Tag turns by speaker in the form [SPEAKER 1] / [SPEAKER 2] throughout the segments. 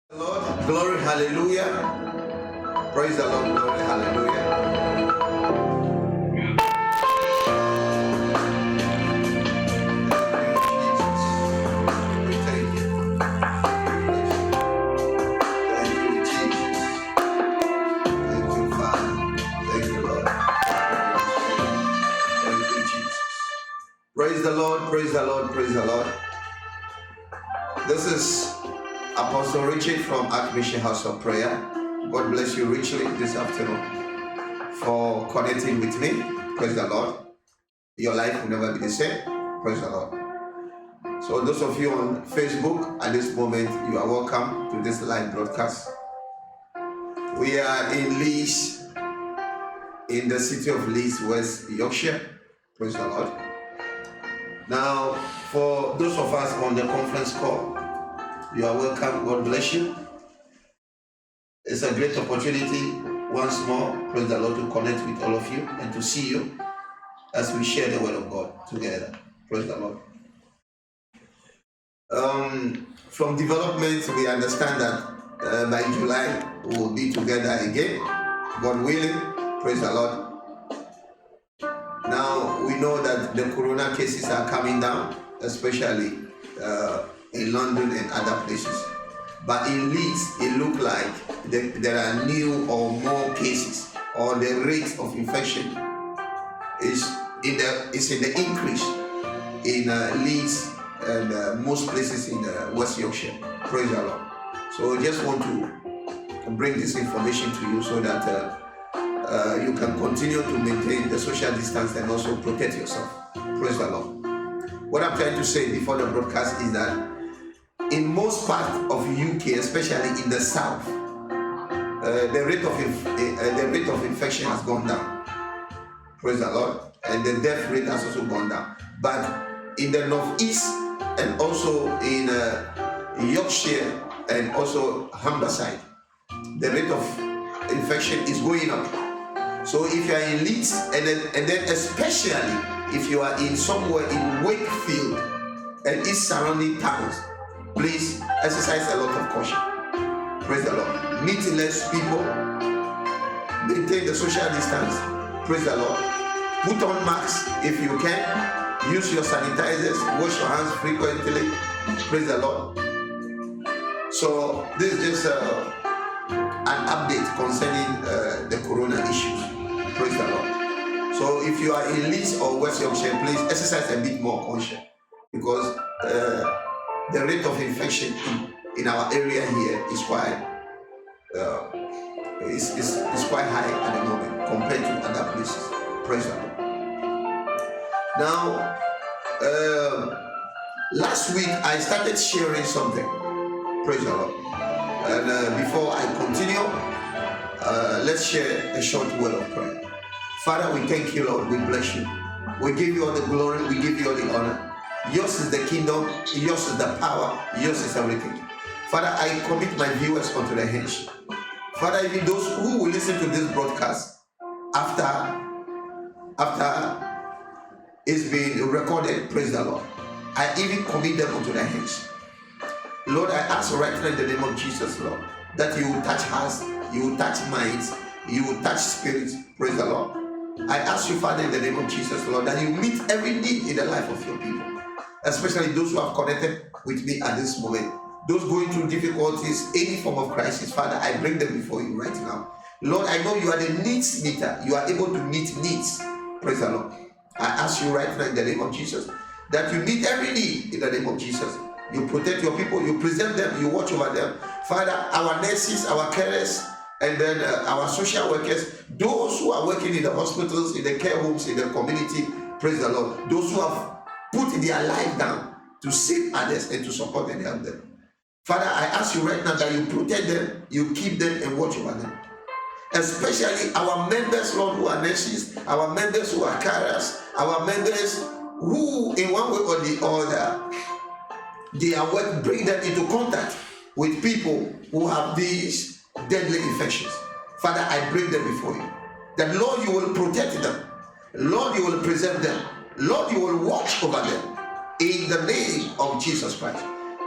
[SPEAKER 1] Lord, glory, hallelujah. Praise the Lord, glory, hallelujah. Thank you. Thank you, Jesus. Thank you, Father. Thank you, Lord. Thank you, Jesus. Praise the Lord, praise the Lord, praise the Lord. This is Apostle Richard from Archbishop House of Prayer. God bless you richly this afternoon for connecting with me. Praise the Lord. Your life will never be the same. Praise the Lord. So those of you on Facebook at this moment, you are welcome to this live broadcast. We are in Leeds, in the city of Leeds, West Yorkshire. Praise the Lord. Now, for those of us on the conference call, you are welcome. God bless you. It's a great opportunity once more, praise the Lord, to connect with all of you and to see you as we share the word of God together. Praise the Lord. From development, we understand that by July we will be together again, God willing. Praise the Lord. Now we know that the corona cases are coming down, especially in London and other places. But in Leeds, it looks like there are new or more cases, or the rate of infection is in the increase in Leeds and most places in West Yorkshire. Praise the Lord. So I just want to bring this information to you so that you can continue to maintain the social distance and also protect yourself. Praise the Lord. What I'm trying to say before the broadcast is that in most parts of UK, especially in the south, the rate of infection has gone down. Praise the Lord. And the death rate has also gone down. But in the northeast and also in Yorkshire and also Humberside, the rate of infection is going up. So if you are in Leeds and then especially if you are in somewhere in Wakefield and its surrounding towns, please exercise a lot of caution. Praise the Lord. Meet less people. Maintain the social distance. Praise the Lord. Put on masks if you can. Use your sanitizers. Wash your hands frequently. Praise the Lord. So this is just an update concerning the corona issues. Praise the Lord. So if you are in Leeds or West Yorkshire, please exercise a bit more caution, because the rate of infection in our area here is quite quite high at the moment compared to other places. Praise the Lord. Now, last week I started sharing something. Praise the Lord. And before I continue, let's share a short word of prayer. Father, we thank you, Lord. We bless you. We give you all the glory. We give you all the honor. Yours is the kingdom. Yours is the power. Yours is everything. Father, I commit my viewers onto the hands. Father, even those who will listen to this broadcast after it's been recorded, praise the Lord, I even commit them onto the hands. Lord, I ask right now in the name of Jesus, Lord, that you will touch hearts, you will touch minds, you will touch spirits. Praise the Lord. I ask you, Father, in the name of Jesus, Lord, that you meet every need in the life of your people, especially those who have connected with me at this moment, those going through difficulties, any form of crisis. Father, I bring them before you right now. Lord, I know you are the needs meter. You are able to meet needs. Praise the Lord. I ask you right now in the name of Jesus that you meet every need in the name of Jesus. You protect your people, you preserve them, you watch over them. Father, our nurses, our carers, and then our social workers, those who are working in the hospitals, in the care homes, in the community, praise the Lord. Those who have put their life down to save others and to support and help them. Father, I ask you right now that you protect them, you keep them and watch over them. Especially our members, Lord, who are nurses, our members who are carers, our members who in one way or the other, they are work, bring them into contact with people who have these deadly infections. Father, I bring them before you. That Lord, you will protect them. Lord, you will preserve them. Lord, you will watch over them. In the name of Jesus Christ.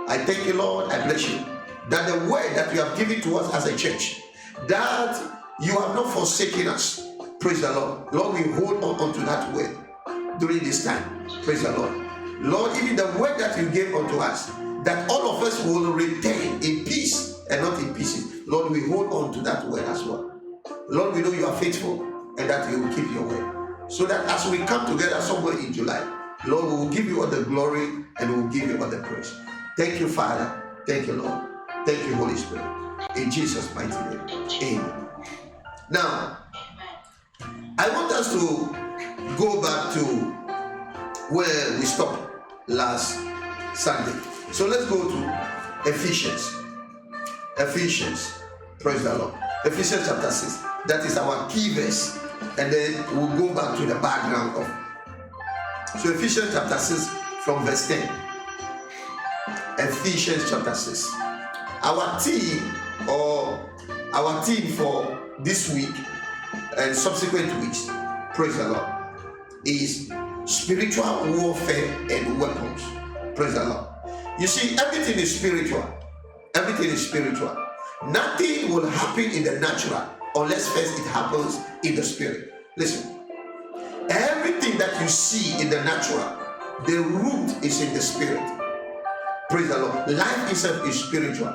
[SPEAKER 1] I thank you, Lord. I bless you. that the word that you have given to us as a church, that you have not forsaken us. Praise the Lord. Lord, we hold on to that word during this time. Praise the Lord. Lord, even the word that you gave unto us, that all of us will return in peace and not in pieces. Lord, we hold on to that word as well. Lord, we know you are faithful and that you will keep your word. So that as we come together somewhere in July, Lord, we will give you all the glory and we will give you all the praise. Thank you, Father. Thank you, Lord. Thank you, Holy Spirit. In Jesus' mighty name. Amen. Now, I want us to go back to where we stopped last Sunday. So let's go to Ephesians. Ephesians. Praise the Lord. Ephesians chapter 6. That is our key verse. And then we'll go back to the background of it. So Ephesians chapter 6 from verse 10. Ephesians chapter 6. Our theme for this week and subsequent weeks, praise the Lord, is spiritual warfare and weapons. Praise the Lord. You see, everything is spiritual. Everything is spiritual. Nothing will happen in the natural unless first it happens in the spirit. Listen, everything that you see in the natural, the root is in the spirit. Praise the Lord. Life itself is spiritual.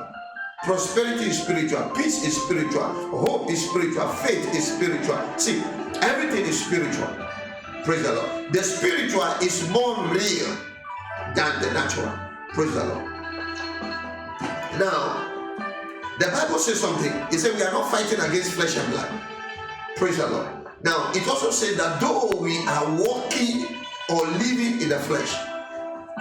[SPEAKER 1] Prosperity is spiritual. Peace is spiritual. Hope is spiritual. Faith is spiritual. See, everything is spiritual. Praise the Lord. The spiritual is more real than the natural. Praise the Lord. Now, the Bible says something. It says we are not fighting against flesh and blood. Praise the Lord. Now, it also says that though we are walking or living in the flesh,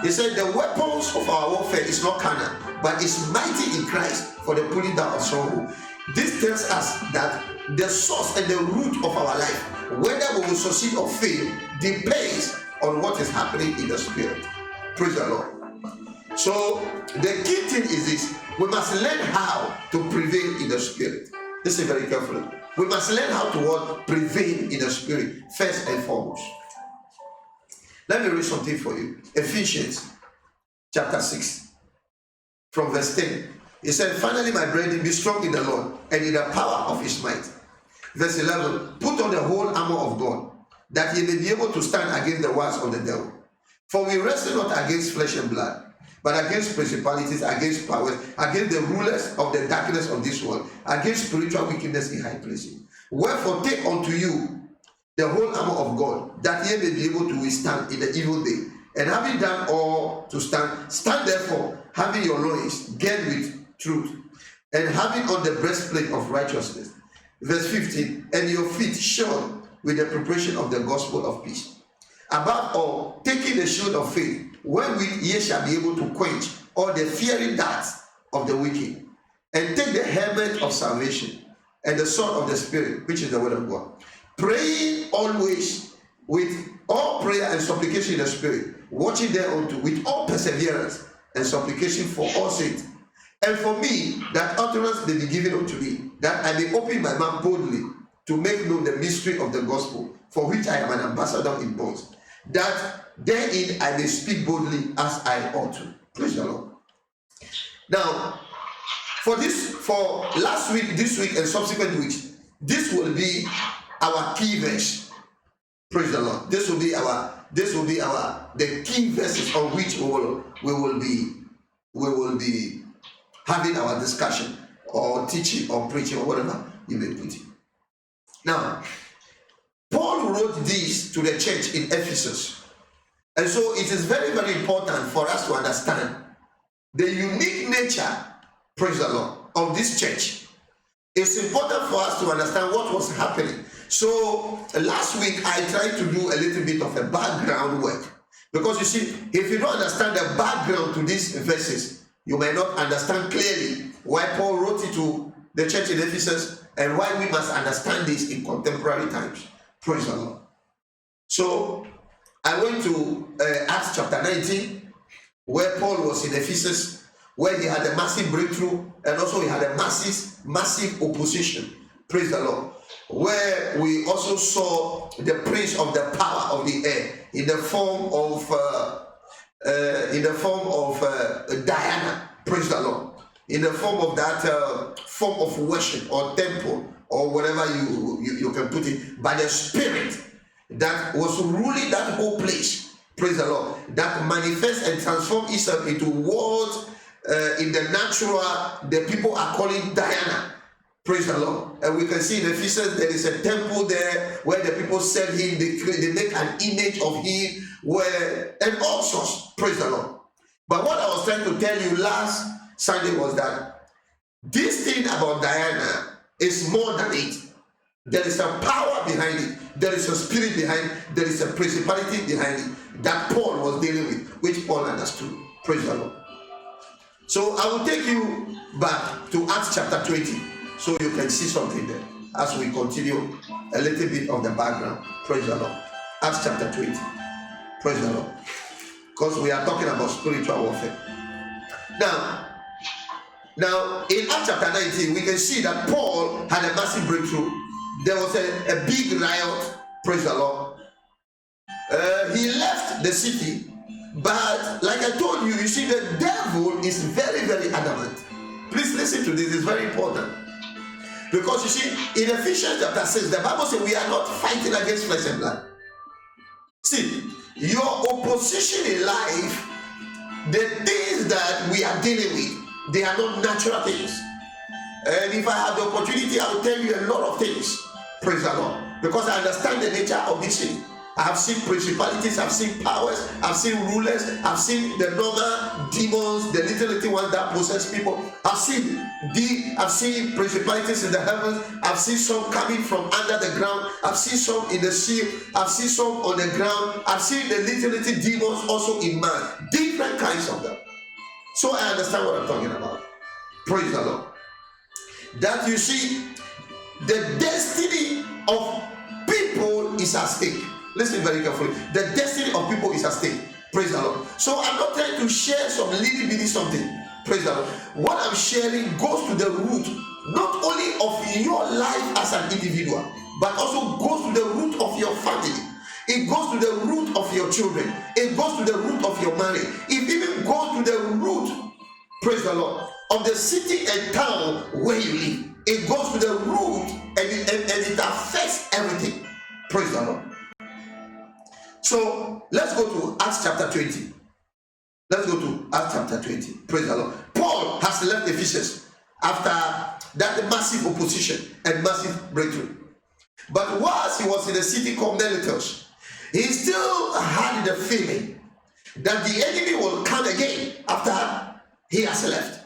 [SPEAKER 1] he said the weapons of our warfare is not carnal, but is mighty in Christ for the pulling down of strongholds. This tells us that the source and the root of our life, whether we will succeed or fail, depends on what is happening in the spirit. Praise the Lord. So the key thing is this: we must learn how to prevail in the spirit. Listen very carefully. We must learn how to prevail in the spirit first and foremost. Let me read something for you. Ephesians chapter 6 from verse 10. He said, finally, my brethren, be strong in the Lord and in the power of his might. Verse 11, put on the whole armor of God, that ye may be able to stand against the wiles of the devil. For we wrestle not against flesh and blood, but against principalities, against powers, against the rulers of the darkness of this world, against spiritual wickedness in high places. Wherefore take unto you the whole armor of God, that ye may be able to withstand in the evil day. And having done all to stand, stand therefore, having your loins girded with truth, and having on the breastplate of righteousness. Verse 15, and your feet shod with the preparation of the gospel of peace. Above all, taking the shield of faith, wherewith ye shall be able to quench all the fiery darts of the wicked, and take the helmet of salvation, and the sword of the Spirit, which is the word of God. Praying always with all prayer and supplication in the Spirit, watching thereunto with all perseverance and supplication for all saints. And for me, that utterance may be given unto me, that I may open my mouth boldly to make known the mystery of the gospel, for which I am an ambassador in bonds, that therein I may speak boldly as I ought to. Praise the Lord. Now, for last week, this week, and subsequent weeks, this will be our key verse. Praise the Lord. This will be the key verses on which we will be having our discussion or teaching or preaching or whatever you may put it. Now, Paul wrote this to the church in Ephesus, and so it is very, very important for us to understand the unique nature, praise the Lord, of this church. It's important for us to understand what was happening. So last week I tried to do a little bit of a background work, because you see, if you don't understand the background to these verses, you may not understand clearly why Paul wrote it to the church in Ephesus and why we must understand this in contemporary times. Praise the Lord. So I went to Acts chapter 19, where Paul was in Ephesus, where he had a massive breakthrough, and also he had a massive opposition. Praise the Lord. Where we also saw the prince of the power of the air in the form of Diana. Praise the Lord. in the form of that form of worship or temple or whatever you can put it, by the Spirit that was ruling that whole place. Praise the Lord. That manifests and transforms itself into what in the natural the people are calling Diana. Praise the Lord. And we can see in Ephesians there is a temple there where the people serve him, they make an image of him, and all sorts. Praise the Lord. But what I was trying to tell you last Sunday was that this thing about Diana is more than it. There is a power behind it. There is a spirit behind it. There is a principality behind it that Paul was dealing with, which Paul understood. Praise the Lord. So I will take you back to Acts chapter 20 so you can see something there as we continue a little bit of the background. Praise the Lord. Acts chapter 20. Praise the Lord. Because we are talking about spiritual warfare. Now in Acts chapter 19, we can see that Paul had a massive breakthrough. There was a big riot. Praise the Lord. He left the city, but like I told you, you see, the devil is very, very adamant. Please listen to this, it's very important. Because you see, in Ephesians chapter 6, the Bible says we are not fighting against flesh and blood. See, your opposition in life, the things that we are dealing with, they are not natural things. And if I have the opportunity, I will tell you a lot of things. Praise the Lord. Because I understand the nature of this thing. I have seen principalities, I've seen powers, I've seen rulers, I've seen the normal demons, the little ones that possess people. I've seen principalities in the heavens. I've seen some coming from under the ground. I've seen some in the sea. I've seen some on the ground. I've seen the little demons also in man. Different kinds of them. So I understand what I'm talking about. Praise the Lord. That you see, the destiny of people is at stake. Listen very carefully. The destiny of people is at stake. Praise the Lord. So I'm not trying to share some little bitty something. Praise the Lord. What I'm sharing goes to the root, not only of your life as an individual, but also goes to the root of your family. It goes to the root of your children. It goes to the root of your marriage. It even goes to the root, praise the Lord, of the city and town where you live. It goes to the root and it affects everything. Praise the Lord. So let's go to Acts chapter 20. Let's go to Acts chapter 20. Praise the Lord. Paul has left Ephesus after that massive opposition and massive breakthrough. But whilst he was in a city called Miletus, he still had the feeling that the enemy will come again after he has left.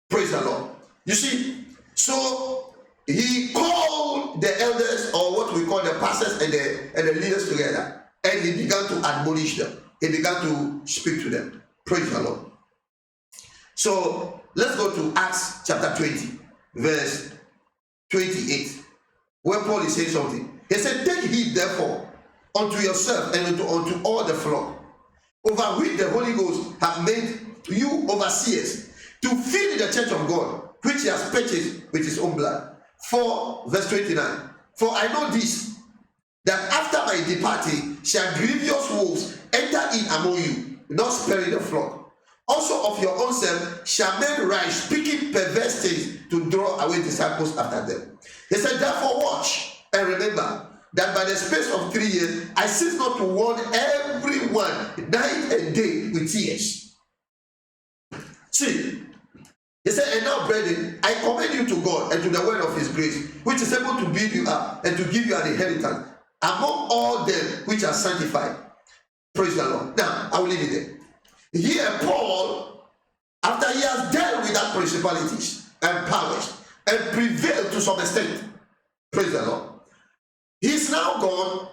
[SPEAKER 1] Praise the Lord. You see, so he called the elders, or what we call the pastors and the leaders together. And he began to admonish them. He began to speak to them. Praise the Lord. So let's go to Acts chapter 20, verse 28, where Paul is saying something. He said, "Take heed therefore unto yourself and unto all the flock, over which the Holy Ghost hath made you overseers, to feed the church of God, which he has purchased with his own blood." For verse 29, "For I know this, that after my departing shall grievous wolves enter in among you, not sparing the flock. Also of your own self shall men rise, speaking perverse things, to draw away disciples after them." He said, "Therefore watch and remember that by the space of 3 years I cease not to warn everyone night and day with tears." See, he said, "And now, brethren, I commend you to God and to the word of his grace, which is able to build you up and to give you an inheritance among all them which are sanctified." Praise the Lord. Now, I will leave it there. Here, Paul, after he has dealt with that principalities and powers and prevailed to some extent, praise the Lord, he's now gone.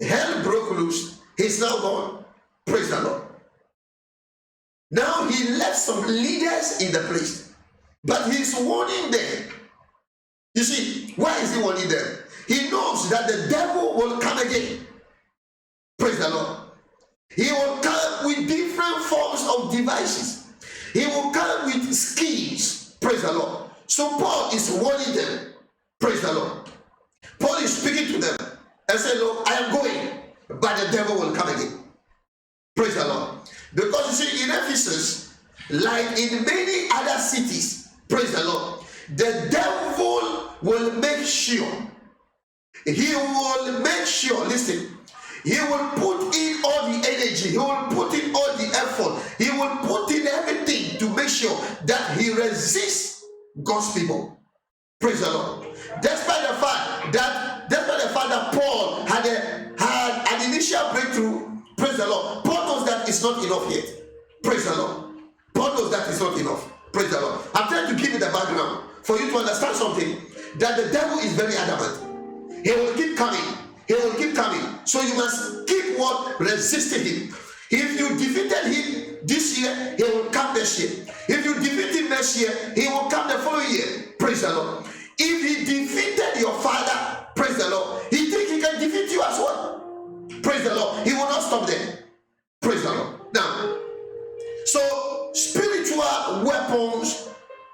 [SPEAKER 1] Hell broke loose. He's now gone. Praise the Lord. Now he left some leaders in the place, but he's warning them. You see, why is he warning them? He knows that the devil will come again. Praise the Lord. He will come with different forms of devices. He will come with schemes. Praise the Lord. So Paul is warning them. Praise the Lord. Paul is speaking to them and saying, "Look, I am going, but the devil will come again." Praise the Lord. Because you see, in Ephesus, like in many other cities, Praise the Lord. The devil will make sure, listen, he will put in all the energy, he will put in all the effort, he will put in everything to make sure that he resists God's people. Praise the Lord. Despite the fact that Paul had an initial breakthrough, praise the Lord, Paul knows that it's not enough yet. Praise the Lord. Paul knows that it's not enough. Praise the Lord. I'm trying to give you the background for you to understand something, that the devil is very adamant. He will keep coming. He will keep coming. So you must keep what? Resisting him. If you defeated him this year, he will come next year. If you defeat him next year, he will come the following year. Praise the Lord. If he defeated your father, praise the Lord, he thinks he can defeat you as well. Praise the Lord. He will not stop there. Praise the Lord. Now, so spiritual weapons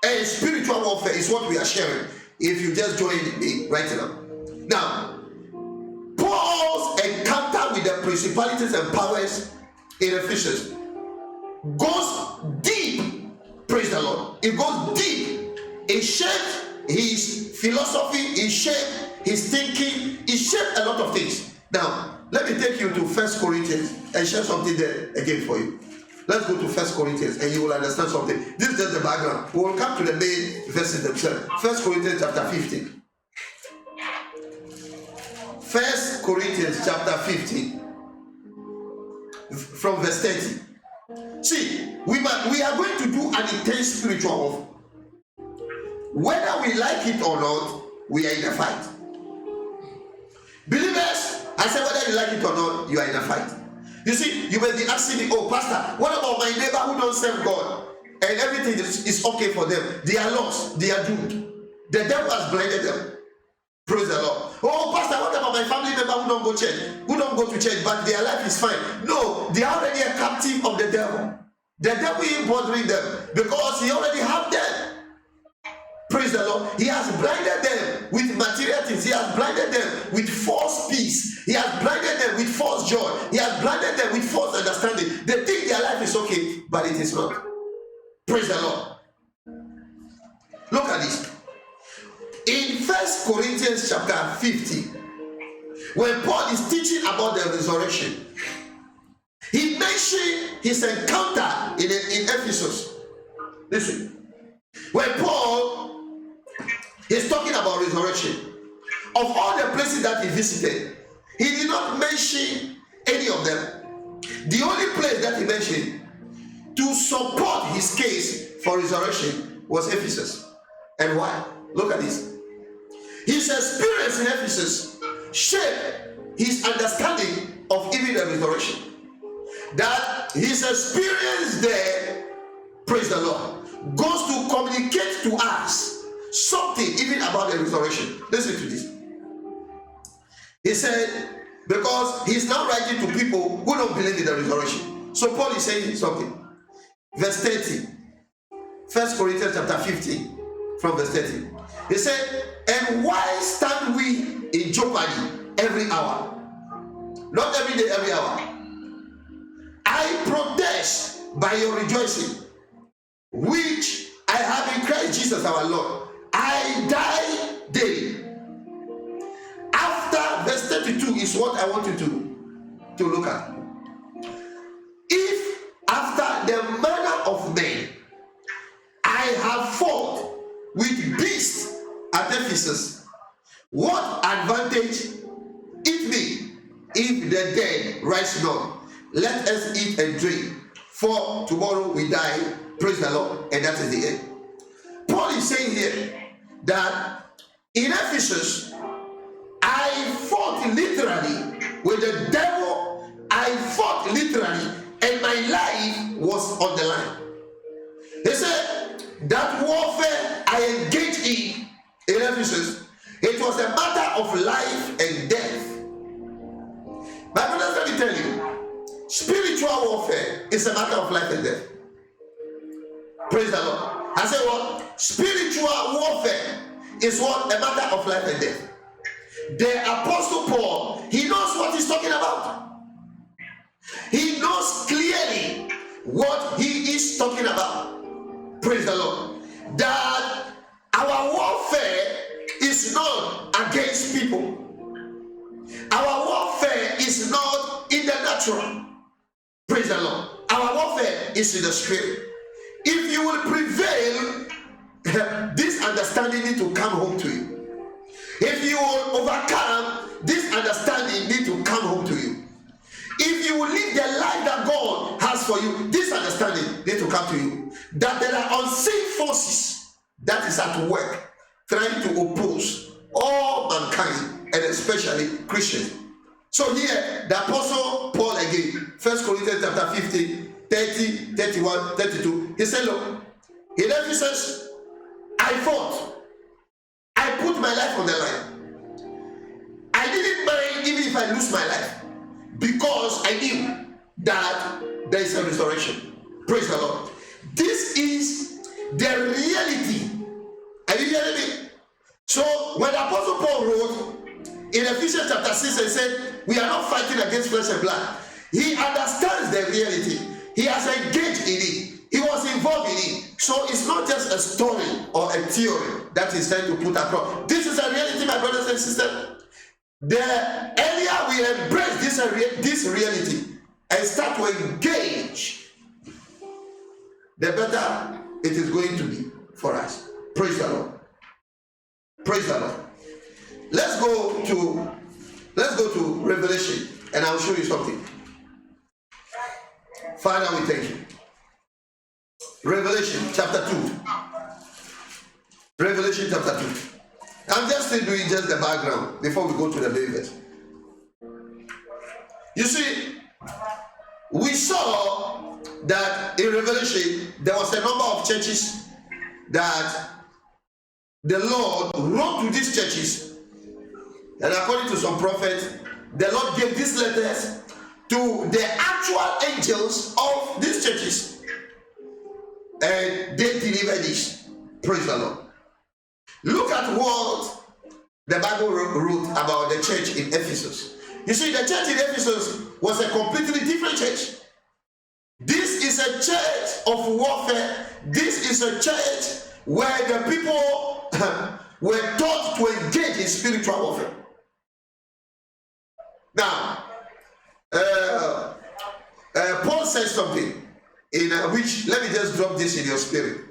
[SPEAKER 1] and spiritual warfare is what we are sharing. If you just join me right now. Now, Paul's encounter with the principalities and powers in Ephesians goes deep. Praise the Lord. It goes deep. It shaped his philosophy, it shaped his thinking, it shaped a lot of things. Now, let me take you to 1 Corinthians and share something there again for you. Let's go to 1 Corinthians and you will understand something. This is just the background. We will come to the main verses themselves. 1 Corinthians chapter 15. 1 Corinthians chapter 15 from verse 30. See, we are going to do an intense spiritual warfare. Whether we like it or not, we are in a fight. Believers, I said whether you like it or not, you are in a fight. You see, you may be asking me, oh pastor, what about my neighbor who don't serve God and everything is okay for them? They are lost, they are doomed. The devil has blinded them. Praise the Lord. Oh pastor, what about my family member who don't go to church, but their life is fine? No, they are already a captive of the devil. The devil is bothering them because he already have them. Praise the Lord. He has blinded them with material things. He has blinded them with false peace. He has blinded them with false joy. He has blinded them with false understanding. They think their life is okay, but it is not. Praise the Lord. Look at this. In 1 Corinthians chapter 15, when Paul is teaching about the resurrection, he mentioned his encounter in Ephesus. Listen. When Paul is talking about resurrection, of all the places that he visited, he did not mention any of them. The only place that he mentioned to support his case for resurrection was Ephesus. And why? Look at this. His experience in Ephesus shaped his understanding of even the resurrection. That his experience there, praise the Lord, goes to communicate to us something even about the resurrection. Listen to this. He said, because he's now writing to people who don't believe in the resurrection. So Paul is saying something. Verse 30. 1 Corinthians chapter 15 from verse 30. He said, and why stand we in jeopardy every hour? Not every day, every hour. I protest by your rejoicing, which I have in Christ Jesus our Lord. I die daily. After verse 32 is what I want you to look at. If after the manner of men I have fought with beasts at Ephesus, what advantage it me if the dead rise not? Let us eat and drink, for tomorrow we die. Praise the Lord. And that is the end. Paul is saying here that in Ephesus, I fought literally with the devil. I fought literally, and my life was on the line. He said that warfare I engaged in Ephesus, it was a matter of life and death. My brothers, let me tell you, spiritual warfare is a matter of life and death. Praise the Lord. I say what? Spiritual warfare is what? A matter of life and death. The Apostle Paul, he knows what he's talking about. He knows clearly what he is talking about. Praise the Lord. That is not against people. Our warfare is not in the natural. Praise the Lord. Our warfare is in the spirit. If you will prevail, this understanding need to come home to you. If you will overcome, this understanding need to come home to you. If you will live the life that God has for you, this understanding need to come to you. That there are unseen forces that is at work trying to oppose all mankind, and especially Christians. So here, the Apostle Paul again, 1 Corinthians chapter 15, 30, 31, 32, he said, look, he then says, I fought. I put my life on the line. I didn't mind even if I lose my life, because I knew that there is a resurrection. Praise the Lord. This is the reality. Are you hearing me? So when the Apostle Paul wrote in Ephesians chapter 6 and said, we are not fighting against flesh and blood, he understands the reality. He has engaged in it. He was involved in it. So it's not just a story or a theory that he's trying to put across. This is a reality, my brothers and sisters. The earlier we embrace this reality and start to engage, the better it is going to be for us. Praise the Lord. Praise the Lord. Let's go to Revelation, and I'll show you something. Father, we thank you. Revelation chapter 2. Revelation chapter 2. I'm just still doing just the background before we go to the main verse. You see, we saw that in Revelation there was a number of churches that the Lord wrote to these churches, and according to some prophets, the Lord gave these letters to the actual angels of these churches, and they delivered this. Praise the Lord. Look at what the Bible wrote about the church in Ephesus. You see, the church in Ephesus was a completely different church. This is a church of warfare. This is a church where the people were taught to engage in spiritual warfare. Now, Paul says something in which, let me just drop this in your spirit.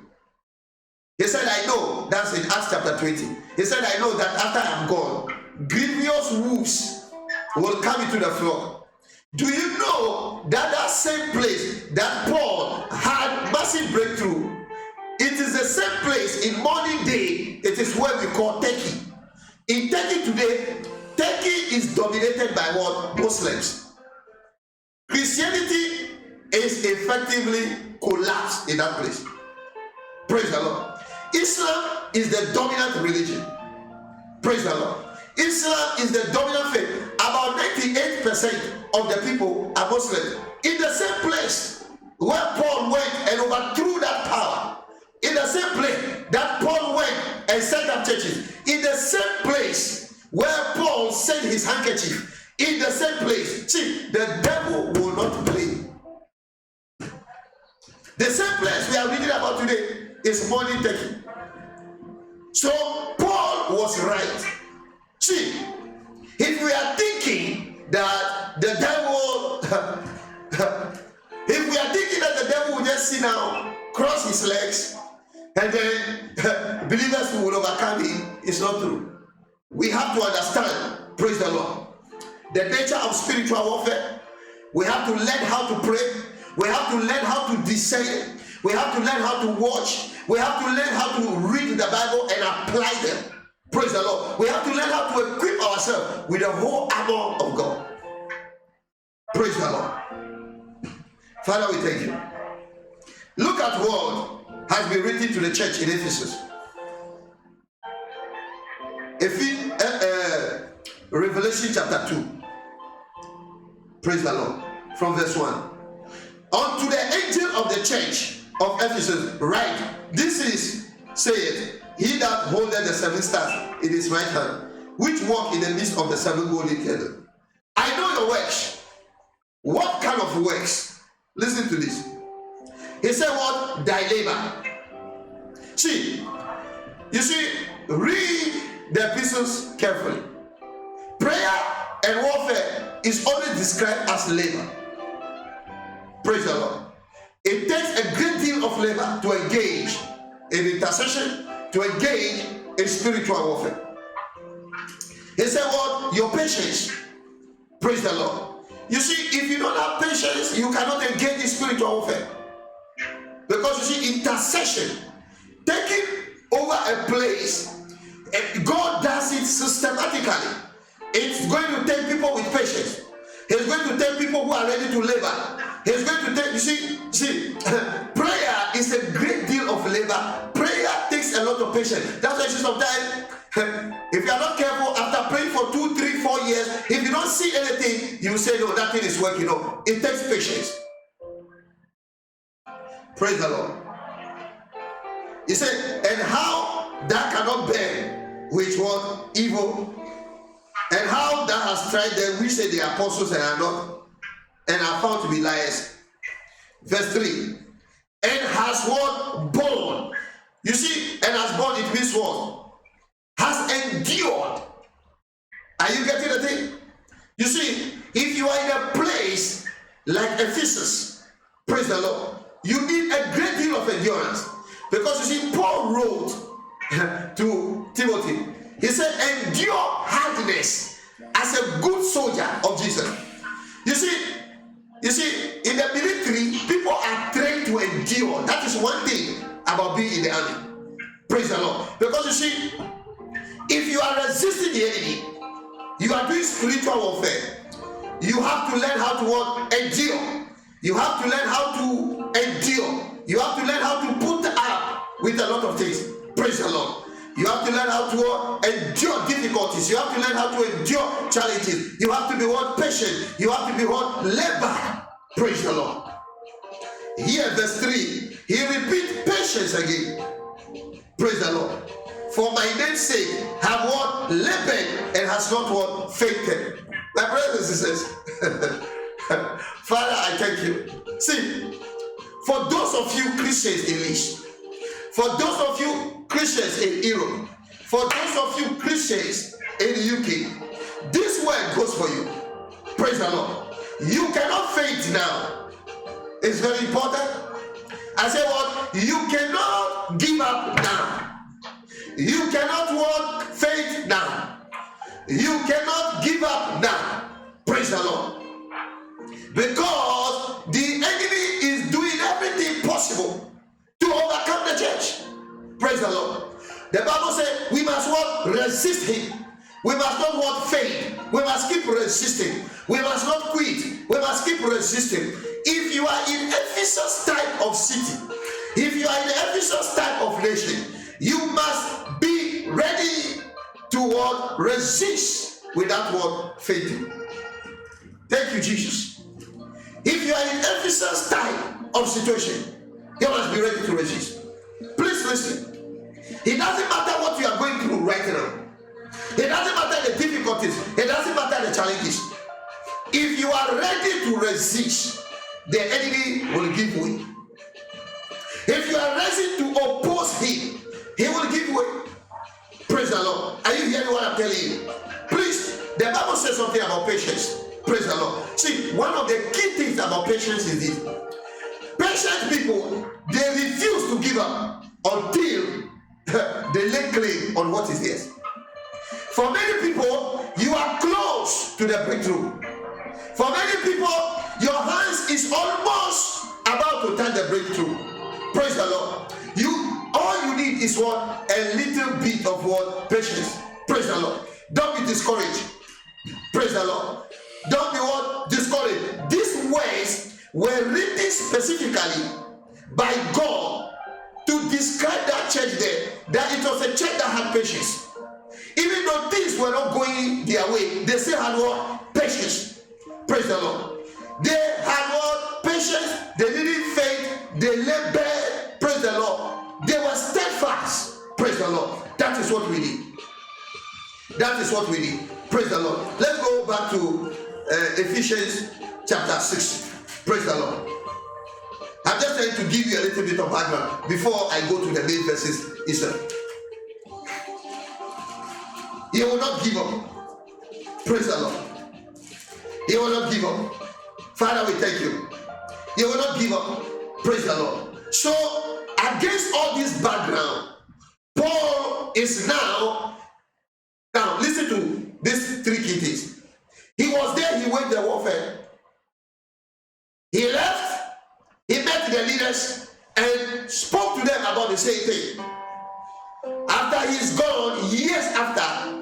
[SPEAKER 1] He said, I know, that's in Acts chapter 20. He said, I know that after I am gone, grievous wolves will come into the flock. Do you know that that same place that Paul had massive breakthrough, it is the same place in modern day, it is where we call Turkey. In Turkey today, Turkey is dominated by what? Muslims. Christianity is effectively collapsed in that place. Praise the Lord. Islam is the dominant religion. Praise the Lord. Islam is the dominant faith. About 98% of the people are Muslim. In the same place where Paul went and overthrew that power, in the same place that Paul went and set up churches, in the same place where Paul sent his handkerchief, in the same place, see, the devil will not play. The same place we are reading about today is modern Turkey. So Paul was right. See, if we are thinking that the devil, if we are thinking that the devil will just sit down, cross his legs, and then believers will overcome him, it's not true. We have to understand, praise the Lord, the nature of spiritual warfare. We have to learn how to pray. We have to learn how to discern. We have to learn how to watch. We have to learn how to read the Bible and apply them. Praise the Lord. We have to learn how to equip ourselves with the whole armor of God. Praise the Lord. Father, we thank you. Look at what has been written to the church in Ephesus. Revelation chapter 2. Praise the Lord. From verse 1. Unto the angel of the church of Ephesus write, this is, saith, he that holdeth the 7 stars in his right hand, which walk in the midst of the 7 golden candles. I know your works. What kind of works? Listen to this. He said what? Thy labor. See, you see, read the epistles carefully. Prayer and warfare is always described as labor. Praise the Lord. It takes a great deal of labor to engage in intercession, to engage in spiritual warfare. He said, what? Your patience. Praise the Lord. You see, if you don't have patience, you cannot engage in spiritual warfare. Because you see, intercession, taking over a place, God does it systematically. It's going to take people with patience. He's going to take people who are ready to labor. He's going to take, you see, prayer is a great deal of labor. Prayer takes a lot of patience. That's why you see sometimes, if you are not careful, after praying for 2, 3, 4 years, if you don't see anything, you say, no, that thing is working. No, it takes patience. Praise the Lord. He said, and how that cannot bear which what? Evil. And how that has tried them, we say the apostles and are not, and are found to be liars. Verse 3. And has what? Borne. You see, and has borne, it means what? Has endured. Are you getting the thing? You see, if you are in a place like Ephesus, praise the Lord, you need a great deal of endurance. Because you see, Paul wrote to Timothy, he said, endure hardness as a good soldier of Jesus. You see, in the military, people are trained to endure. That is one thing about being in the army. Praise the Lord. Because you see, if you are resisting the enemy, you are doing spiritual warfare. You have to learn how to what? Endure. You have to learn how to endure. You have to learn how to put up with a lot of things. Praise the Lord. You have to learn how to endure difficulties. You have to learn how to endure challenges. You have to be what? Patient. You have to be what? Labor. Praise the Lord. Here, verse 3, he repeats patience again. Praise the Lord. For my name's sake, have what? Labored and has not what? Fainted. My brothers and sisters, Father, I thank you. See, for those of you Christians in Leeds, for those of you Christians in Europe, for those of you Christians in the UK, this word goes for you. Praise the Lord. You cannot faint now. It's very important. I say what? You cannot give up now. You cannot what? Faint now. You cannot give up now. Praise the Lord. Because the enemy is doing everything possible to overcome the church. Praise the Lord. The Bible says we must what? Resist him. We must not what? Faint. We must keep resisting. We must not quit. We must keep resisting. If you are in Ephesus type of city, if you are in Ephesus type of nation, you must be ready to what? Resist without what? Fainting. Thank you, Jesus. If you are in Ephesus type of situation, you must be ready to resist. Please listen. It doesn't matter what you are going through right now. It doesn't matter the difficulties. It doesn't matter the challenges. If you are ready to resist, the enemy will give way. If you are ready to oppose him, he will give way. Praise the Lord. Are you hearing what I'm telling you? Please, the Bible says something about patience. Praise the Lord. See, one of the key things about patience is this. Patient people, they refuse to give up until they lay claim on what is theirs. For many people, you are close to the breakthrough. For many people, your hands is almost about to touch the breakthrough. Praise the Lord. All you need is what? A little bit of what? Patience. Praise the Lord. Don't be discouraged. Praise the Lord. Don't be what? Discouraged. These words were written specifically by God to describe that church there, that it was a church that had patience. Even though things were not going their way, they still had what? Patience. Praise the Lord. They had what? Patience. They didn't faint. They labored. Praise the Lord. They were steadfast. Praise the Lord. That is what we need. That is what we need. Praise the Lord. Let's go back to Ephesians chapter 6. Praise the Lord. I'm just trying to give you a little bit of background before I go to the main verses itself. He will not give up. Praise the Lord. He will not give up. Father, we thank you. He will not give up. Praise the Lord. So, against all this background, Paul is now listen to these three key things. He was there, he waged the warfare. He left, he met the leaders and spoke to them about the same thing. After he's gone, years after,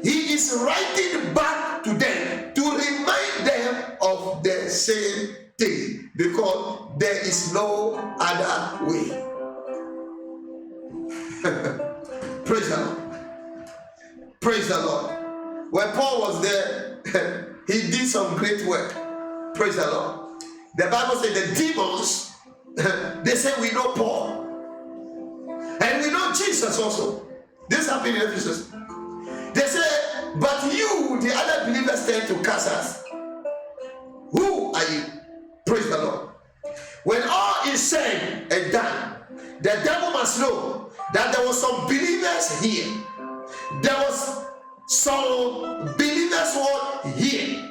[SPEAKER 1] he is writing back to them to remind them of the same thing, because there is no other way. Praise the Lord. Praise the Lord. When Paul was there, he did some great work. Praise the Lord. The Bible said the demons, they said, we know Paul. And we know Jesus also. This happened in Ephesus. They said, but you, the other believers, tend to curse us. Who are you? Praise the Lord. When all is said and done, the devil must know that there was some believers here. There was some believers who here.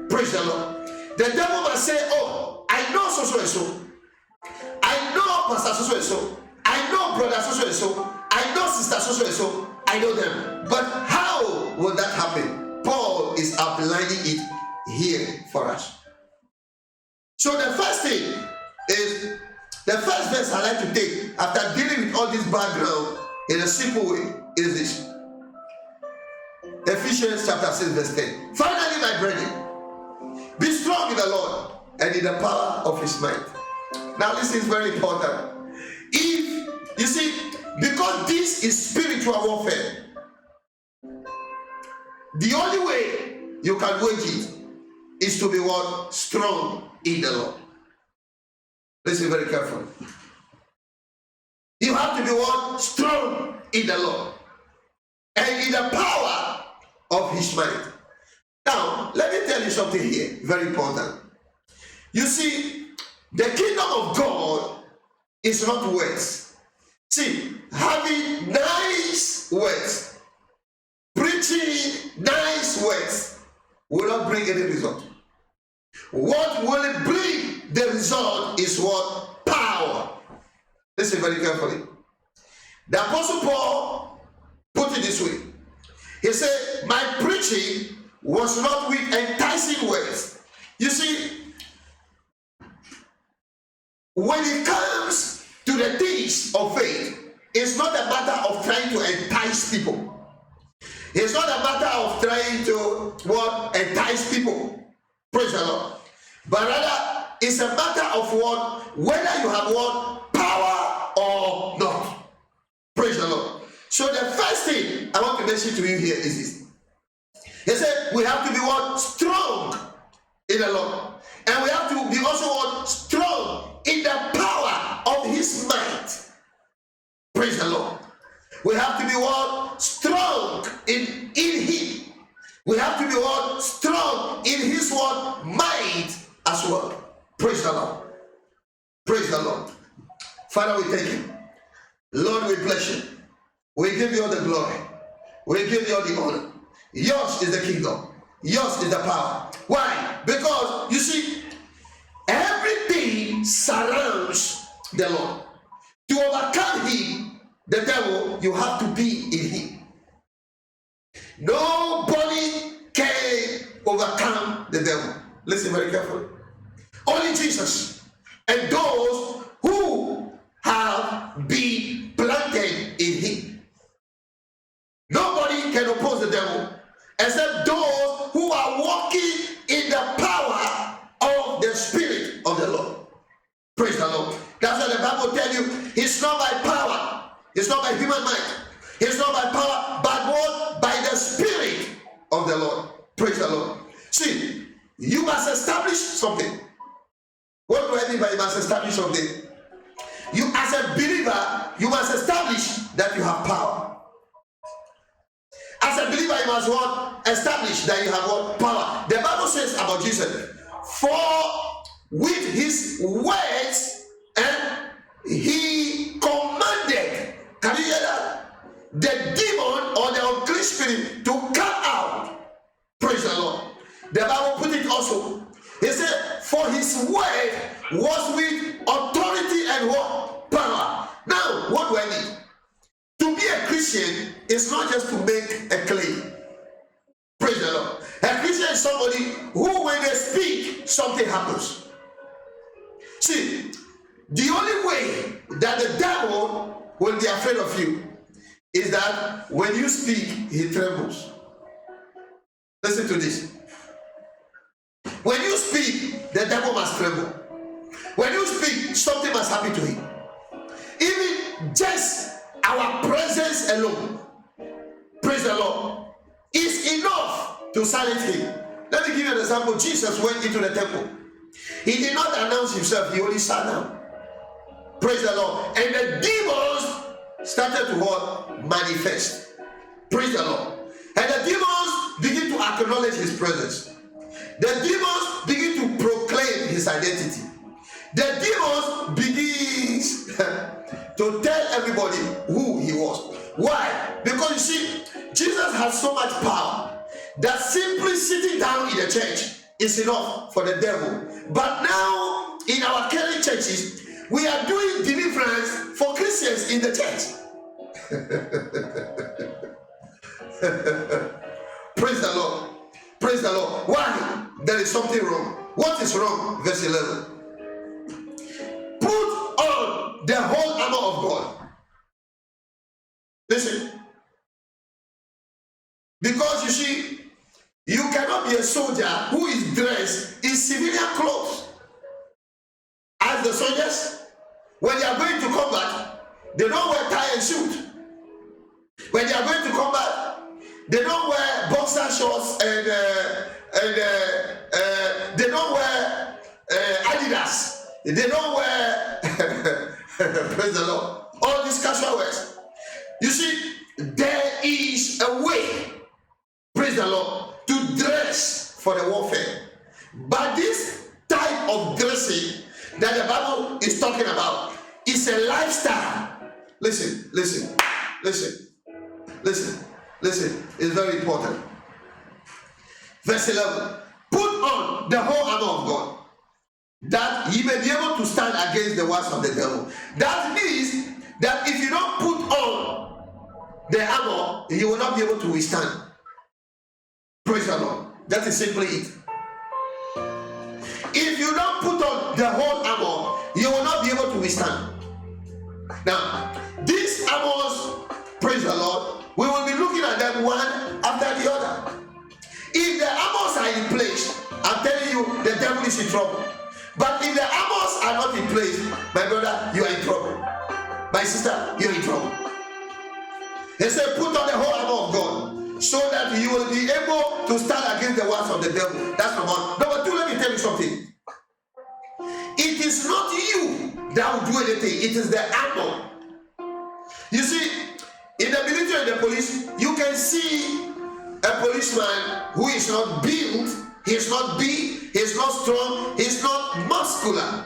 [SPEAKER 1] Praise the Lord. The devil must say, oh, I know so and so. I know Pastor so and so. I know brother so and so. I know sister so and so. I know them. But how will that happen? Paul is outlining it here for us. So the first thing is, the first verse I like to take after dealing with all this background in a simple way is this. Ephesians chapter 6 verse 10. Finally, my brethren, be strong in the Lord and in the power of his might. Now this is very important. If, you see, because this is spiritual warfare, the only way you can wage it is to be what? Strong in the Lord. Listen very carefully. You have to be what? Strong in the Lord and in the power of his might. Now, let me tell you something here, very important. You see, the kingdom of God is not words. See, having nice words, preaching nice words will not bring any result. What will bring the result is what? Power. Listen very carefully. The Apostle Paul put it this way. He said, my preaching was not with enticing words. You see, when it comes to the things of faith, it's not a matter of trying to entice people. It's not a matter of trying to what? Entice people. Praise the Lord. But rather, it's a matter of what? Whether you have what? Power or not. Praise the Lord. So the first thing I want to mention to you here is this. He said we have to be what? Strong in the Lord. And we have to be also what? Strong in the power of his might. Praise the Lord. We have to be what? Strong in him. We have to be what? Strong in his what? Might as well. Praise the Lord. Praise the Lord. Father, we thank you. Lord, we bless you. We give you all the glory. We give you all the honor. Yours is the kingdom. Yours is the power. Why? Because, you see, everything surrounds the Lord. To overcome him, the devil, you have to be in him. Nobody can overcome the devil. Listen very carefully. Only Jesus and those who have been planted in him. Nobody can oppose the devil except those who are walking in the power of the Spirit of the Lord. Praise the Lord. That's what the Bible tells you. It's not by power. It's not by human might. It's not by power, but what? By the Spirit of the Lord. Praise the Lord. See, you must establish something. What do I mean by you must establish something? You, as a believer, you must establish that you have power. As a believer, you must what? Establish that you have what? Power. The Bible says about Jesus, for with his words and he commanded. Can you hear that? The demon or the spirit to come out. Praise the Lord. The Bible put it also. He said, for his word was with authority and what? Power. Now, what do I need? To be a Christian is not just to make a claim. Praise the Lord. A Christian is somebody who, when they speak, something happens. See, the only way that the devil will be afraid of you is that when you speak, he trembles. Listen to this. When you speak, the devil must tremble. When you speak, something must happen to him. Even just our presence alone, praise the Lord, is enough to silence him. Let me give you an example. Jesus went into the temple. He did not announce himself, he only sat down. Praise the Lord. And the demons started to what? Manifest. Praise the Lord. And the demons begin to acknowledge his presence. The demons begin to proclaim his identity. The demons begins to tell everybody who he was. Why? Because you see, Jesus has so much power that simply sitting down in the church is enough for the devil. But now, in our current churches, we are doing deliverance for Christians in the church. Praise the Lord. Praise the Lord. Why? There is something wrong. What is wrong? Verse 11. Put on the whole armor of God. Listen. Because you see, you cannot be a soldier who is dressed in civilian clothes. As the soldiers, when they are going to combat, they don't wear tie and suit. When they are going to combat, they don't wear boxer shorts and they don't wear Adidas. They don't wear praise the Lord. All these casual wears. You see, there is a way, praise the Lord, to dress for the warfare. But this type of dressing that the Bible is talking about is a lifestyle. Listen, listen, listen, listen, listen. It's very important. Verse 11. Put on the whole armor of God, that ye may be able to stand against the works of the devil. That means that if you don't put on the armor, you will not be able to withstand. Praise the Lord. That is simply it. If you don't put on the whole armor, you will not be able to withstand. Now, these armors, praise the Lord, we will be looking at them one after the other. If the armors are in place, I'm telling you, the devil is in trouble. But if the armors are not in place, my brother, you are in trouble. My sister, you are in trouble. He said, put on the whole armor of God, so that you will be able to stand against the works of the devil. That's number one. Number two, let me tell you something. It is not you that will do anything. It is the armor. You see, in the military and the police, you can see a policeman who is not built, he's not big, he's not strong, he's not muscular.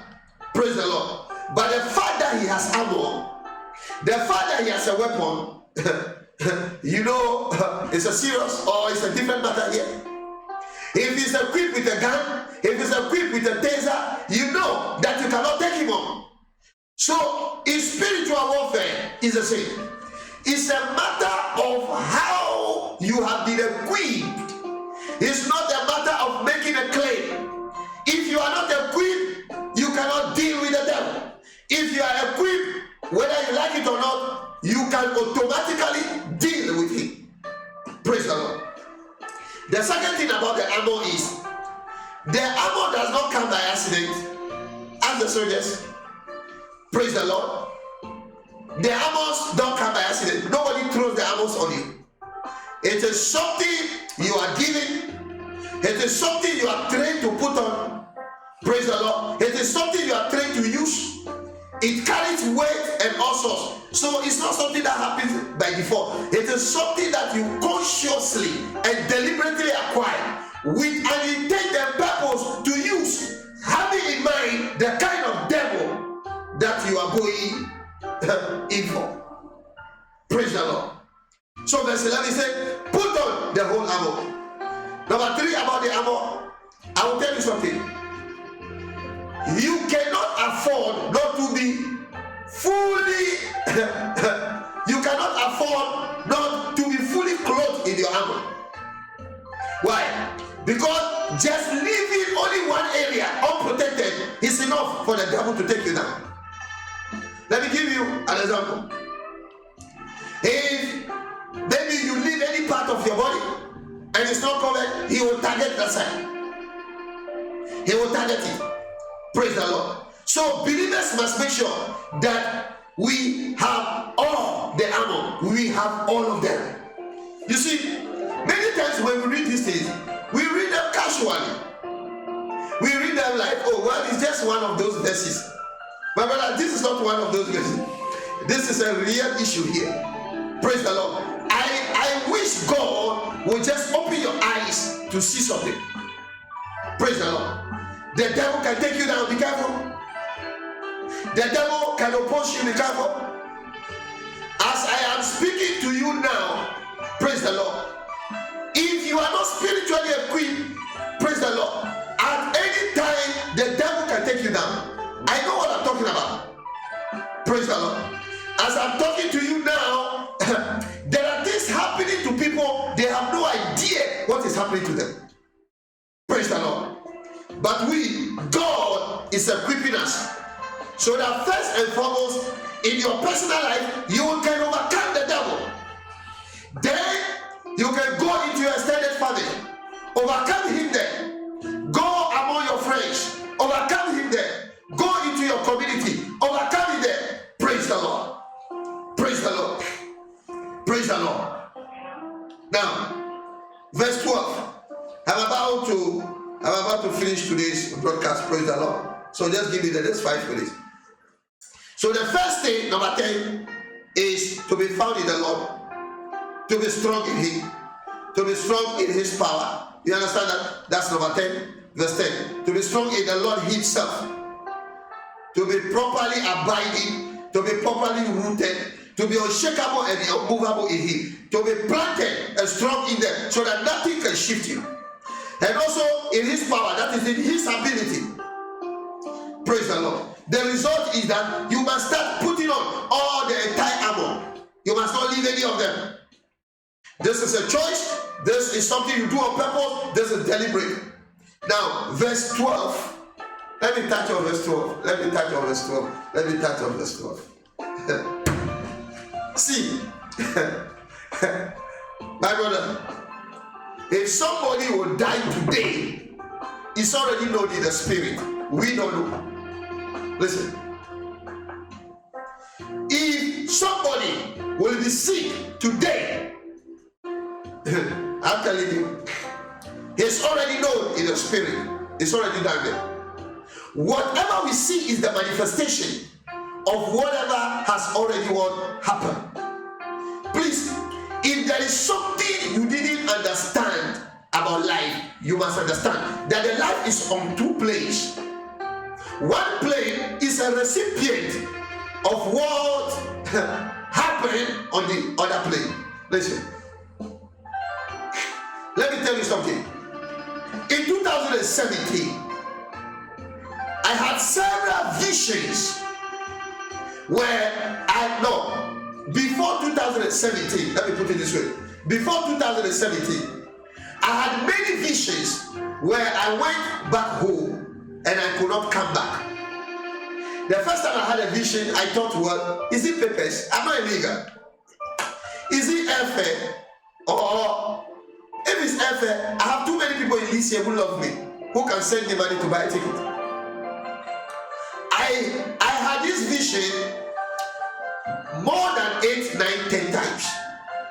[SPEAKER 1] Praise the Lord. But the fact that he has armor, the fact that he has a weapon, you know, it's a serious or it's a different matter here. If he's equipped with a gun, if he's equipped with a taser, you know that you cannot take him on. So in spiritual warfare is the same. It's a matter of how you have been equipped. It's not a matter of making a claim. If you are not equipped, you cannot deal with the devil. If you are equipped, whether you like it or not, you can automatically deal with him. Praise the Lord. The second thing about the armor is, the armor does not come by accident. Ask the soldiers. Praise the Lord. The armors don't come by accident. Nobody throws the armors on you. It is something you are given. It is something you are trained to put on. Praise the Lord. It is something you are trained to use. It carries weight and all sorts. So it's not something that happens by default. It is something that you consciously and deliberately acquire with an intent and purpose to use, having in mind the kind of devil that you are going in for. Praise the Lord. So verse 11 says, put Put on the whole armor. Number 3 about the armor, I will tell you something. You cannot afford not to be fully you cannot afford not to be fully clothed in your armor. Why? Because just leaving only one area unprotected is enough for the devil to take you down. Let me give you an example. If maybe you leave any part of your body and it's not covered, he will target that side. He will target it. Praise the Lord. So believers must make sure that we have all the armor. We have all of them. You see, many times when we read these things, we read them casually. We read them like, oh, well, it's just one of those verses. My brother, this is not one of those verses. This is a real issue here. Praise the Lord. I wish God would just open your eyes to see something. Praise the Lord. The devil can take you down, be careful. The devil can oppose you, be careful. As I am speaking to you now, praise the Lord. If you are not spiritually equipped, praise the Lord, at any time the devil can take you down. I know what I'm talking about. Praise the Lord. As I'm talking to you now, there are things happening to people, they have no idea what is happening to them. Praise the Lord. But God is equipping us so that first and foremost, in your personal life, you can overcome the devil. Then you can go into your extended family, overcome him there. Go among your friends, overcome him there. Go into your community, overcome him there. Praise the Lord. Praise the Lord. Praise the Lord. Now, verse 12. I'm about to finish today's broadcast. Praise the Lord. So just give me the next 5 minutes. So the first thing, number 10, is to be found in the Lord, to be strong in him, to be strong in his power. You understand that? That's number 10, verse 10. To be strong in the Lord himself, to be properly abiding, to be properly rooted, to be unshakable and unmovable in him, to be planted and strong in them so that nothing can shift you. And also in his power, that is in his ability. Praise the Lord. The result is that you must start putting on all the entire armor. You must not leave any of them. This is a choice. This is something you do on purpose. This is deliberate. Now, verse 12. Let me touch on verse 12. Let me touch on verse 12. Let me touch on verse 12. See, my brother, if somebody will die today, it's already known in the spirit. We don't know. Listen. If somebody will be sick today, I'm telling you, it's already known in the spirit. It's already done there. Whatever we see is the manifestation of whatever has already happened. Please, if there is something you didn't understand about life, you must understand that the life is on 2 planes. One plane is a recipient of what happened on the other plane. Listen, let me tell you something. In 2017, I had several visions where before 2017, let me put it this way. Before 2017, I had many visions where I went back home and I could not come back. The first time I had a vision, I thought, well, is it papers? Am I illegal? Is it airfare? Or if it's airfare, I have too many people in Lycia who love me, who can send me money to buy a ticket. I had this vision more than 8, 9, 10 times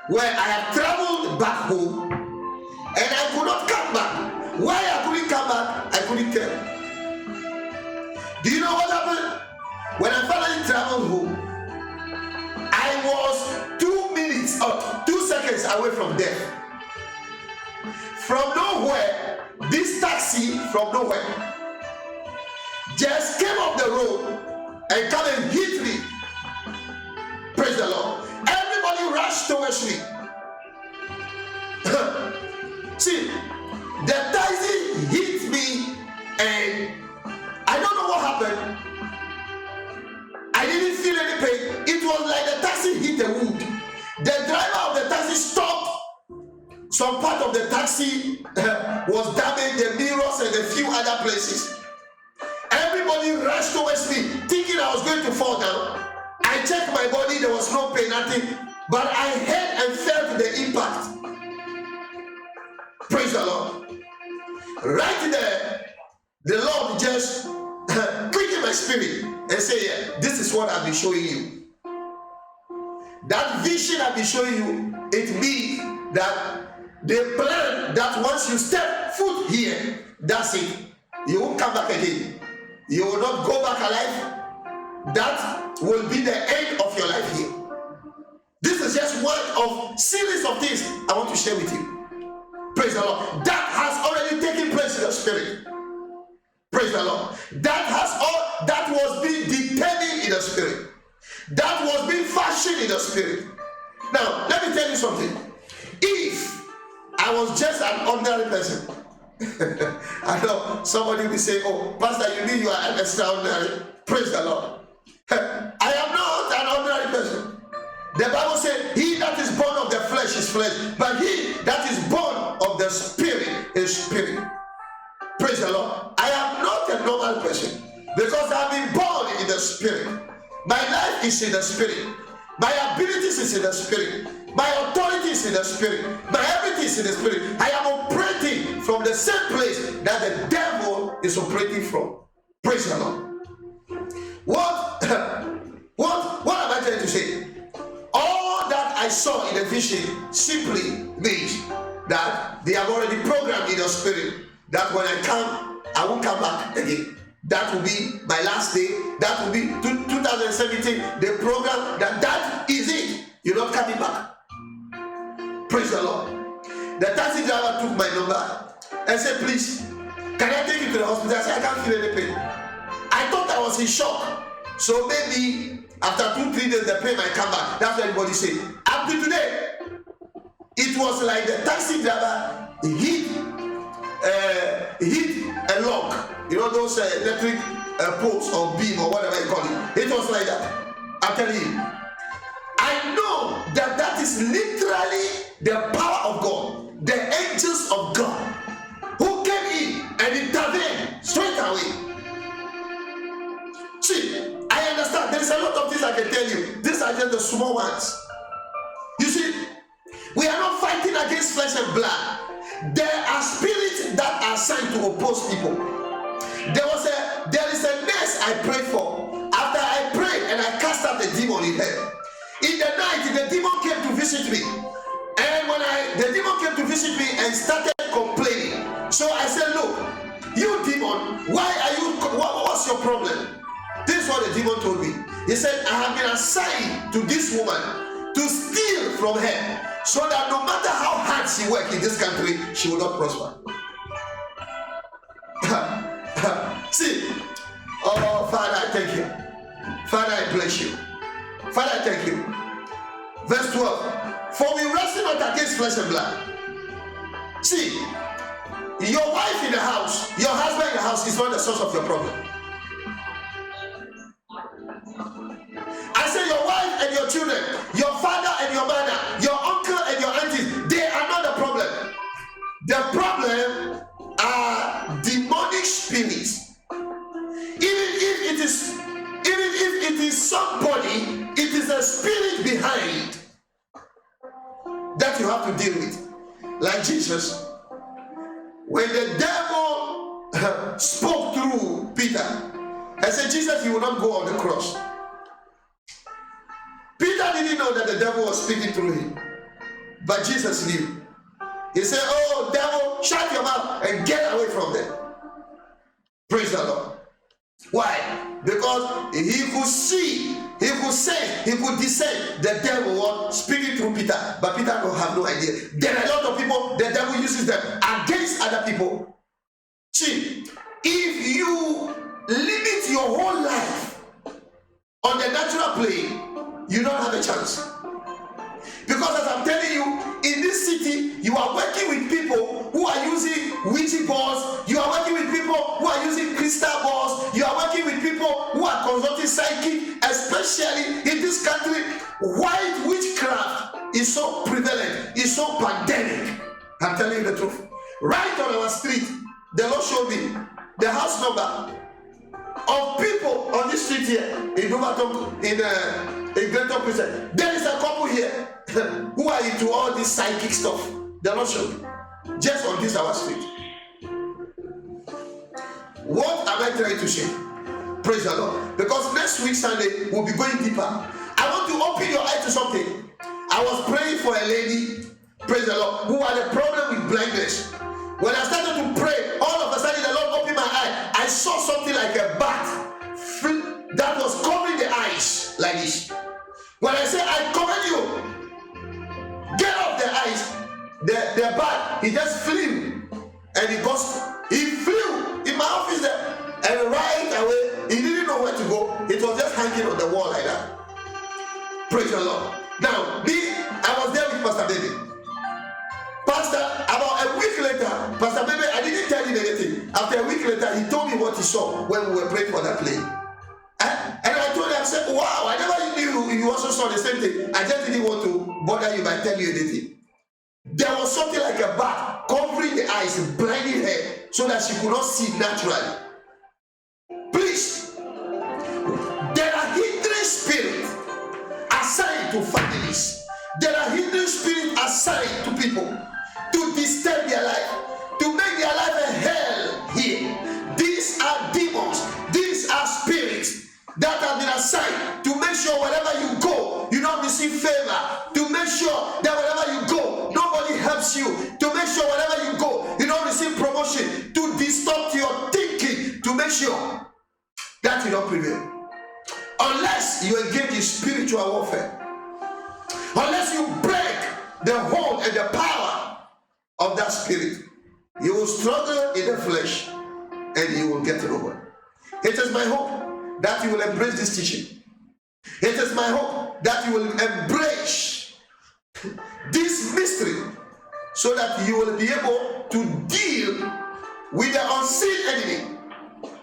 [SPEAKER 1] where I have traveled back home and I could not come back. Why I couldn't come back, I couldn't tell. Do you know what happened? When I finally traveled home, I was 2 minutes or 2 seconds away from death. From nowhere, this taxi from nowhere just came up the road and come and hit me. Praise the Lord. Everybody rushed towards me. See, the taxi hit me and I don't know what happened. I didn't feel any pain. It was like the taxi hit the wood. The driver of the taxi stopped. Some part of the taxi was damaged, the mirrors and a few other places. Everybody rushed towards me, thinking I was going to fall down. I checked my body, there was no pain, nothing. But I heard and felt the impact. Praise the Lord. Right there, the Lord just quickened my spirit and said, yeah, this is what I've been showing you. That vision I've been showing you, it means that the plan that once you step foot here, that's it. You won't come back again. You will not go back alive. That will be the end of your life here. This is just one of series of things I want to share with you. Praise the Lord. That has already taken place in the spirit. Praise the Lord. That was being determined in the spirit. That was being fashioned in the spirit. Now, let me tell you something. If I was just an ordinary person, I know somebody will say, oh, Pastor, you mean you are an extraordinary? Praise the Lord. I am not an ordinary person. The Bible says, he that is born of the flesh is flesh, but he that is born of the spirit is spirit. Praise the Lord. I am not a normal person because I have been born in the spirit. My life is in the spirit. My abilities is in the spirit. My authority is in the spirit. My everything is in the spirit. I am operating from the same place that the devil is operating from. Praise the Lord. What am I trying to say? All that I saw in the vision simply means that they have already programmed in your spirit that when I come, I won't come back again. That will be my last day. That will be 2017. The program that is it. You're not coming back. Praise the Lord. The taxi driver took my number and said, please, can I take you to the hospital? I said, I can't feel any pain. I thought I was in shock. So maybe after 2-3 days, the pain might come back. That's what everybody said. Up to today, it was like the taxi driver hit a lock. You know those electric poles or beam or whatever you call it. It was like that. I'm telling you. I know that is literally the power of God. The angels of God who came in and intervened straight away. See, I understand. There is a lot of things I can tell you. These are just the small ones. You see, we are not fighting against flesh and blood. There are spirits that are sent to oppose people. There is a nurse I prayed for. After I prayed and I cast out the demon in her. In the night, the demon came to visit me. And when the demon came to visit me and started complaining. So I said, look, you demon, what's your problem? This is what the demon told me. He said, I have been assigned to this woman to steal from her so that no matter how hard she works in this country, she will not prosper. See, oh Father, I thank you. Father, I bless you. Father, I thank you. Verse 12. For we wrestle not against flesh and blood. See, your wife in the house, your husband in the house is not the source of your problem. I say your wife and your children, your father and your mother, your uncle and your aunties, they are not the problem. The problem are demonic spirits. Even if it is somebody, it is a spirit behind that you have to deal with. Like Jesus, when the devil spoke through Peter and said, Jesus, you will not go on the cross. Peter didn't know that the devil was speaking through him, but Jesus knew. He said, oh devil, shut your mouth and get away from them. Praise the Lord. Why? Because he could see, he could say, he could discern the devil was speaking through Peter, but Peter don't have no idea. There are a lot of people, the devil uses them against other people. See, if you limit your whole life on the natural plane, you don't have a chance. Because as I'm telling you, in this city, you are working with people who it, especially in this country. White witchcraft is so prevalent, is so pandemic. I'm telling you the truth. Right on our street, the Lord showed me the house number of people on this street here in Overton, in Greater Prison. There is a couple here who are into all this psychic stuff. The Lord showed me just on this our street. What am I trying to say? Praise the Lord. Because next week Sunday we'll be going deeper. I want to open your eye to something. I was praying for a lady, praise the Lord, who had a problem with blindness. When I started to pray, all of a sudden the Lord opened my eye. I saw something like a bat that was covering the eyes like this. When I say, I command you, get off the eyes, the bat, he just flew. And he flew in my office there. And right away, he didn't know where to go. It was just hanging on the wall like that. Praise the Lord. Now, I was there with Pastor Baby. Pastor, about a week later, Pastor Baby, I didn't tell him anything. After a week later, he told me what he saw when we were praying for that play. And I told him, I said, wow, I never knew you also saw the same thing. I just didn't want to bother you by telling you anything. There was something like a bat covering the eyes, blinding her so that she could not see naturally. Please, there are hindering spirits assigned to families. There are hindering spirits assigned to people to disturb their life, to make their life a hell here. These are demons. These are spirits that have been assigned to make sure wherever you go, you don't receive favor. To make sure that wherever you go, nobody helps you. To make sure wherever you go, you don't receive promotion. To distort your thinking. To make sure that you don't prevail. Unless you engage in spiritual warfare. Unless you break the hold and the power of that spirit, you will struggle in the flesh and you will get over. It is my hope that you will embrace this teaching. It is my hope that you will embrace this mystery so that you will be able to deal with the unseen enemy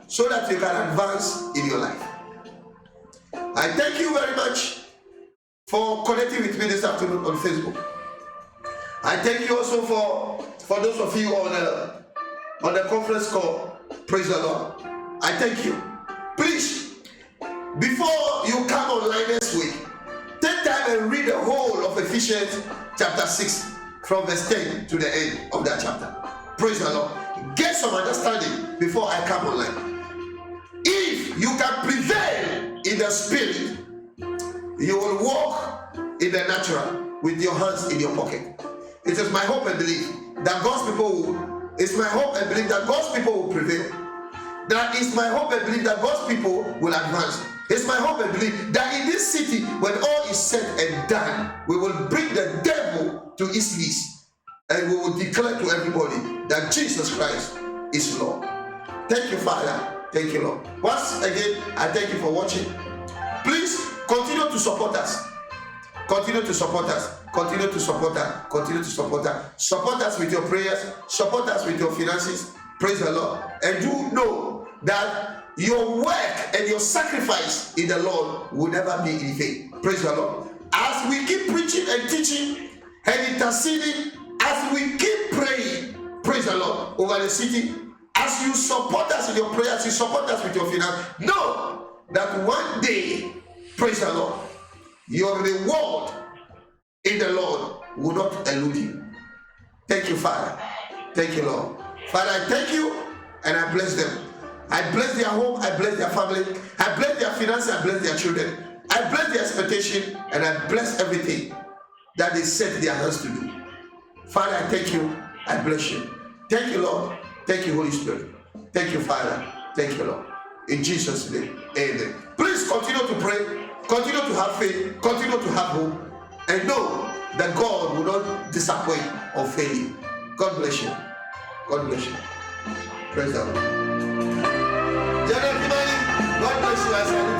[SPEAKER 1] so that you can advance in your life. I thank you very much for connecting with me this afternoon on Facebook. I thank you also for those of you on the conference call. Praise the Lord. I thank you. Please, before you come online next week, take time and read the whole of Ephesians chapter 6 from verse 10 to the end of that chapter. Praise the Lord. Get some understanding before I come online. If you can prevail in the spirit, you will walk in the natural with your hands in your pocket. It is my hope and belief that God's people will, it's my hope and belief that God's people will prevail. That is my hope and belief that God's people will advance. It's my hope and belief that in this city, when all is said and done, we will bring the devil to his knees and we will declare to everybody that Jesus Christ is Lord. Thank you, Father. Thank you, Lord. Once again, I thank you for watching. Please continue to support us. Continue to support us. Continue to support us. Continue to support us. Support us with your prayers. Support us with your finances. Praise the Lord. And do know that your work and your sacrifice in the Lord will never be in vain. Praise the Lord. As we keep preaching and teaching and interceding, as we keep praying, praise the Lord, over the city, as you support us in your prayers, you support us with your finance, know that one day, praise the Lord, your reward in the Lord will not elude you. Thank you, Father. Thank you, Lord. Father, I thank you and I bless them. I bless their home, I bless their family, I bless their finances, I bless their children. I bless their expectation and I bless everything that they set their hands to do. Father, I thank you, I bless you. Thank you, Lord. Thank you, Holy Spirit. Thank you, Father. Thank you, Lord. In Jesus' name, amen. Please continue to pray, continue to have faith, continue to have hope, and know that God will not disappoint or fail you. God bless you. God bless you. Praise the Lord. God bless you.